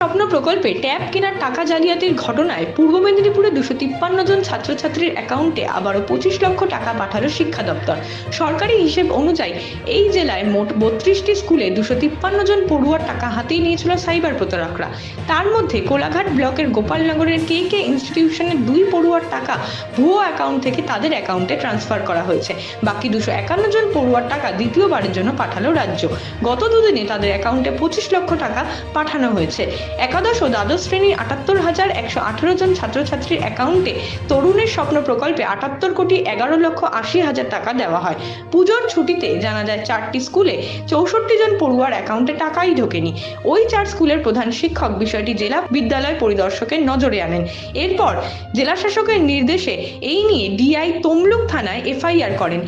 স্বপ্ন প্রকল্পে ট্যাব কেনার টাকা জালিয়াতির ঘটনায় পূর্ব মেদিনীপুরে 253 জন ছাত্রছাত্রীর অ্যাকাউন্টে আবারও 25 লক্ষ টাকা পাঠালো শিক্ষা দপ্তর। সরকারি হিসেব অনুযায়ী এই জেলায় মোট 32টি স্কুলে 253 জন পড়ুয়ার টাকা হাতিয়ে নিয়েছিল সাইবার প্রতারকরা। তার মধ্যে কোলাঘাট ব্লকের গোপালনগরের কে ইনস্টিটিউশনের 2 পড়ুয়ার টাকা ভুয়ো অ্যাকাউন্ট থেকে তাদের অ্যাকাউন্টে ট্রান্সফার করা হয়েছে। বাকি 251 জন পড়ুয়ার টাকা দ্বিতীয়বারের জন্য পাঠালো রাজ্য। গত দুদিনে তাদের অ্যাকাউন্টে 25 লক্ষ টাকা পাঠানো হয়েছে। একাদশ ও দ্বাদশ শ্রেণীর 78,118 জন ছাত্রছাত্রীর অ্যাকাউন্টে তরুণের স্বপ্ন প্রকল্পে 78,11,80,000 টাকা দেওয়া হয়। পুজোর ছুটিতে জানা যায় 4টি স্কুলে 64 জন পড়ুয়ার অ্যাকাউন্টে টাকাই ঢোকেনি। ওই 4 স্কুলের প্রধান শিক্ষক বিষয়টি জেলা বিদ্যালয় পরিদর্শকের নজরে আনেন। এরপর জেলা শাসকের নির্দেশে এই নিয়ে ডিআই তমলুক থানায় এফআইআর করেন।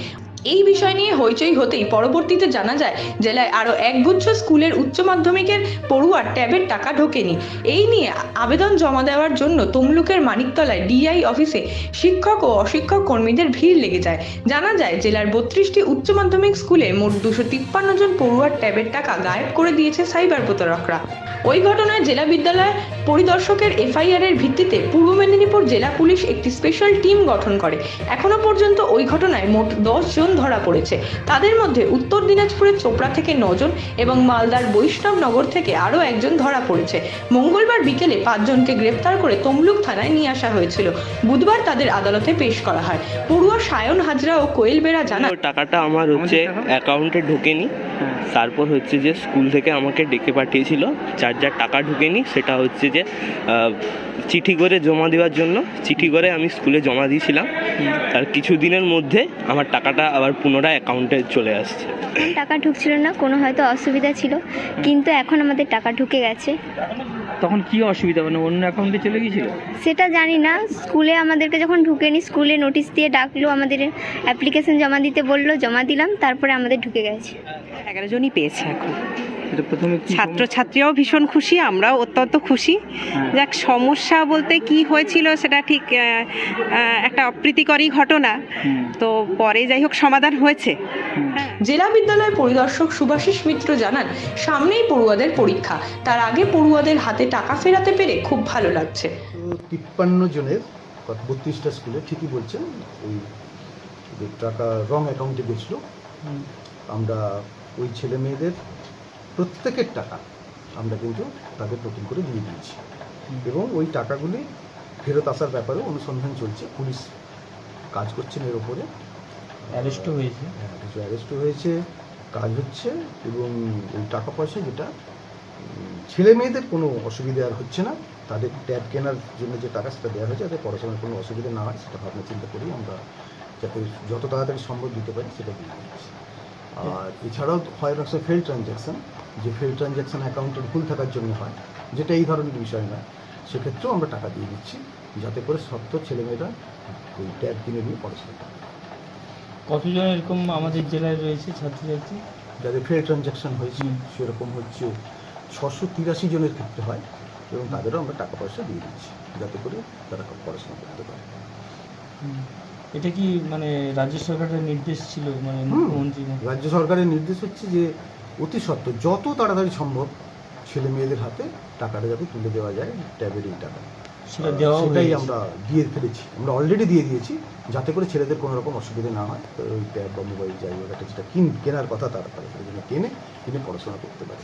এই বিষয় নিয়ে হইচই হতেই পরবর্তীতে জানা যায় জেলায় আরও একগুচ্ছ স্কুলের উচ্চ মাধ্যমিকের পড়ুয়ার ট্যাবের টাকা ঢোকেনি। এই নিয়ে আবেদন জমা দেওয়ার জন্য তমলুকের মানিকতলায় ডিআই অফিসে শিক্ষক ও অশিক্ষক কর্মীদের ভিড় লেগে যায়। জানা যায় জেলার 32টি উচ্চ মাধ্যমিক স্কুলে মোট 253 জন পড়ুয়ার ট্যাবের টাকা গায়েব করে দিয়েছে সাইবার প্রতারকরা। ওই ঘটনায় জেলা বিদ্যালয় পরিদর্শকের এফআইআর এর ভিত্তিতে পূর্ব মেদিনীপুর জেলা পুলিশ একটি স্পেশাল টিম গঠন করে। এখনো পর্যন্ত ওই ঘটনায় মোট 10 জন ধরা পড়েছে। তাদের মধ্যে উত্তর দিনাজপুরের চোপড়া থেকে 9 জন এবং মালদার বৈষ্ণবনগর থেকে আরও 1 জন ধরা পড়েছে। মঙ্গলবার বিকেলে 5 জনকে গ্রেপ্তার করে তমলুক থানায় নিয়ে আসা হয়েছিল। বুধবার তাদের আদালতে পেশ করা হয়। পড়ুয়া সায়ন হাজরা ও কোয়েল বেরা জানান, টাকাটা আমার অ্যাকাউন্টে ঢোকেনি। তারপর যে স্কুল থেকে আমাকে ডেকে পাঠিয়েছিল, যার টাকা ঢোকেনি সেটা যে চিঠি করে জমা দেওয়ার জন্য চিঠি করে আমি স্কুলে জমা দিয়েছিলাম। তার কিছুদিনের মধ্যে আমার টাকাটা আবার পুনরায় অ্যাকাউন্টে চলে আসছে। টাকা ঢুকছিল না, কোনো হয়তো অসুবিধা ছিল, কিন্তু এখন আমাদের টাকা ঢুকে গেছে। তখন কি অসুবিধা, মানে অন্য অ্যাকাউন্টে চলে গিয়েছিল? সেটা জানি না। স্কুলে আমাদেরকে যখন ঢুকেনি, স্কুলে নোটিশ দিয়ে ডাকলো, আমাদের অ্যাপ্লিকেশন জমা দিতে বললো, জমা দিলাম, তারপরে আমাদের ঢুকে গেছে। 11 জনই পেয়েছে এখন। প্রথমে ছাত্রছাত্রীরাও ভীষণ খুশি, আমরাও অত্যন্ত খুশি। যাক, সমস্যা বলতে কি হয়েছিল সেটা ঠিক একটা অপ্রীতিকরই ঘটনা, তো পরে যাই হোক সমাধান হয়েছে। জেলা বিদ্যালয় পরিদর্শক সুভাষিস মিত্র জানান, সামনেই পড়ুয়াদের পরীক্ষা, তার আগে পড়ুয়াদের হাতে টাকা ফেরাতে পেরে খুব ভালো লাগছে। 53 জনের 32টা স্কুলে ঠিকই বলছেন, ওই টাকা রং অ্যাকাউন্টে গেছিলো। আমরা ওই ছেলে মেয়েদের প্রত্যেকের টাকা আমরা কিন্তু তাদের নতুন করে দিয়ে দিয়েছি এবং ওই টাকাগুলি ফেরত আসার ব্যাপারেও অনুসন্ধান চলছে। পুলিশ কাজ করছেন এর ওপরে। অ্যারেস্টও হয়েছে, কিছু অ্যারেস্টও হয়েছে, কাজ হচ্ছে এবং ওই টাকা পয়সা যেটা ছেলে মেয়েদের কোনো অসুবিধা আর হচ্ছে না। তাদের ট্যাব কেনার জন্য যে টাকা সেটা দেওয়া হয়েছে, যাতে পড়াশোনার কোনো অসুবিধা না হয় সেটা ভাবনা চিন্তা করি আমরা যাতে যত তাড়াতাড়ি সম্ভব দিতে পারি সেটা দিয়ে দিচ্ছি। আর এছাড়াও হয় না ফেল ট্রানজ্যাকশান, যে ফেল ট্রানজ্যাকশান অ্যাকাউন্টের ভুল থাকার জন্য হয়, যেটা এই ধরনের বিষয় নয়, সেক্ষেত্রেও আমরা টাকা দিয়ে দিচ্ছি যাতে করে সত্য ছেলেমেয়েরা ওই ট্যাব কিনে নিয়ে পড়াশোনা করে। কতজন এরকম আমাদের জেলায় রয়েছে ছাত্রছাত্রী যাদের ফেল ট্রানজ্যাকশান হয়েছে সেরকম হচ্ছে 683 জনের ক্ষেত্রে হয় এবং তাদেরও আমরা টাকা পয়সা দিয়ে দিচ্ছি যাতে করে তারা পড়াশোনা করতে পারে। এটা কি মানে রাজ্য সরকারের নির্দেশ ছিল, মানে মুখ্যমন্ত্রী? রাজ্য সরকারের নির্দেশ হচ্ছে যে অতি সত্বর যত তাড়াতাড়ি সম্ভব ছেলে মেয়েদের হাতে টাকাটা যাতে তুলে দেওয়া যায়, ট্যাবের এই টাকা সেটাই আমরা দিয়ে ফেলেছি। আমরা অলরেডি দিয়ে দিয়েছি যাতে করে ছেলেদের কোনো রকম অসুবিধা না হয়। ওই ট্যাব বা মোবাইল যাই হোক একটা যেটা কেনার কথা তারা সেটা যেন কিনে পড়াশোনা করতে পারে।